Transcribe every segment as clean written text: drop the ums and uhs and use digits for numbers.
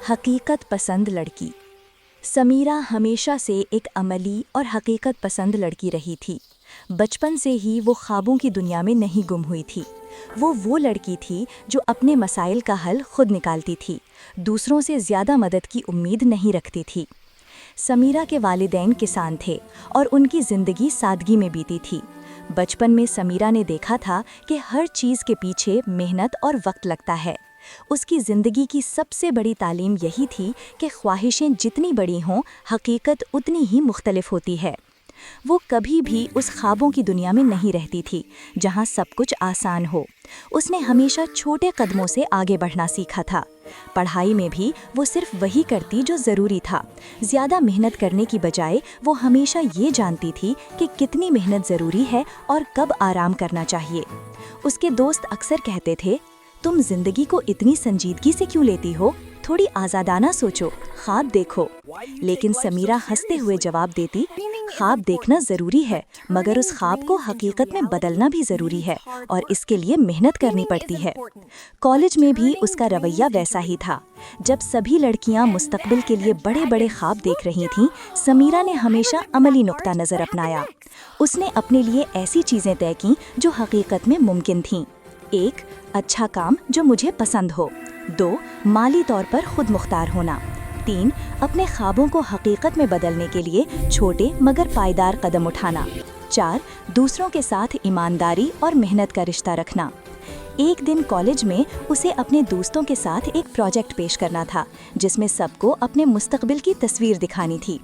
हकीकत पसंद लड़की। समीरा हमेशा से एक अमली और हकीकत पसंद लड़की रही थी। बचपन से ही वो ख्वाबों की दुनिया में नहीं गुम हुई थी। वो लड़की थी जो अपने मसाइल का हल खुद निकालती थी, दूसरों से ज़्यादा मदद की उम्मीद नहीं रखती थी। समीरा के वालिदैन किसान थे और उनकी ज़िंदगी सादगी में बीती थी। बचपन में समीरा ने देखा था कि हर चीज़ के पीछे मेहनत और वक्त लगता है। उसकी ज़िंदगी की सबसे बड़ी तालीम यही थी कि ख्वाहिशें जितनी बड़ी हों, हकीकत उतनी ही मुख्तलिफ होती है। वो कभी भी उस ख्वाबों की दुनिया में नहीं रहती थी जहां सब कुछ आसान हो। उसने हमेशा छोटे कदमों से आगे बढ़ना सीखा था। पढ़ाई में भी वो सिर्फ वही करती जो ज़रूरी था। ज़्यादा मेहनत करने की बजाय वो हमेशा ये जानती थी कि कितनी मेहनत ज़रूरी है और कब आराम करना चाहिए। उसके दोस्त अक्सर कहते थे, तुम जिंदगी को इतनी संजीदगी से क्यों लेती हो? थोड़ी आज़ादाना सोचो, ख्वाब देखो। लेकिन समीरा हंसते हुए जवाब देती, ख्वाब देखना ज़रूरी है, मगर उस ख्वाब को हकीकत में बदलना भी ज़रूरी है और इसके लिए मेहनत करनी पड़ती है। कॉलेज में भी उसका रवैया वैसा ही था। जब सभी लड़कियां मुस्तकबिल के लिए बड़े बड़े ख्वाब देख रही थीं, समीरा ने हमेशा अमली नुक्ता नज़र अपनाया। उसने अपने लिए ऐसी चीज़ें तय कीं जो हकीकत में मुमकिन थीं। 1. अच्छा काम जो मुझे पसंद हो। 2. माली तौर पर खुद मुख्तार होना। 3. अपने ख्वाबों को हकीकत में बदलने के लिए छोटे मगर पायदार कदम उठाना। 4. दूसरों के साथ ईमानदारी और मेहनत का रिश्ता रखना। एक दिन कॉलेज में उसे अपने दोस्तों के साथ एक प्रोजेक्ट पेश करना था जिसमें सबको अपने मुस्तकबिल की तस्वीर दिखानी थी।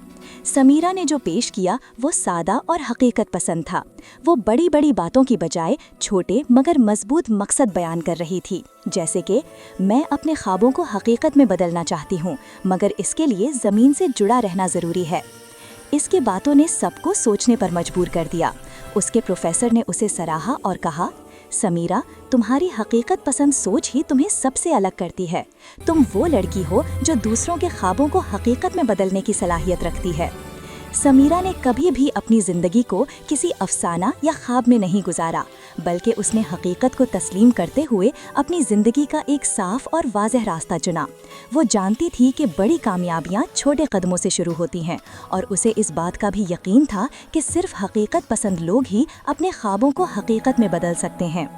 समीरा ने जो पेश किया वो सादा और हकीकत पसंद था। वो बड़ी बड़ी बातों की बजाय छोटे मगर मजबूत मकसद बयान कर रही थी, जैसे कि मैं अपने ख्वाबों को हकीकत में बदलना चाहती हूँ, मगर इसके लिए ज़मीन से जुड़ा रहना ज़रूरी है। इसकी बातों ने सबको सोचने पर मजबूर कर दिया। उसके प्रोफेसर ने उसे सराहा और कहा, समीरा, तुम्हारी हकीकत पसंद सोच ही तुम्हें सबसे अलग करती है। तुम वो लड़की हो जो दूसरों के ख्वाबों को हकीकत में बदलने की सलाहियत रखती है। समीरा ने कभी भी अपनी ज़िंदगी को किसी अफसाना या ख्वाब में नहीं गुजारा, बल्कि उसने हकीकत को तस्लीम करते हुए अपनी ज़िंदगी का एक साफ और वाज़ेह रास्ता चुना। वो जानती थी कि बड़ी कामयाबियाँ छोटे कदमों से शुरू होती हैं और उसे इस बात का भी यकीन था कि सिर्फ हकीकत पसंद लोग ही अपने ख्वाबों को हकीकत में बदल सकते हैं।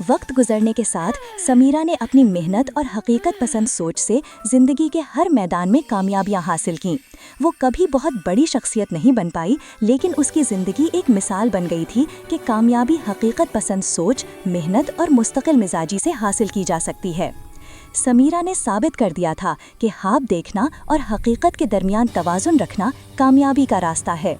वक्त गुजरने के साथ समीरा ने अपनी मेहनत और हकीकत पसंद सोच से ज़िंदगी के हर मैदान में कामयाबियां हासिल कीं। वो कभी बहुत बड़ी शख्सियत नहीं बन पाई, लेकिन उसकी ज़िंदगी एक मिसाल बन गई थी कि कामयाबी हकीकत पसंद सोच, मेहनत और मुस्तकिल मिजाजी से हासिल की जा सकती है। समीरा ने साबित कर दिया था कि ख्वाब देखना और हकीकत के दरमियान तवाज़ुन रखना कामयाबी का रास्ता है।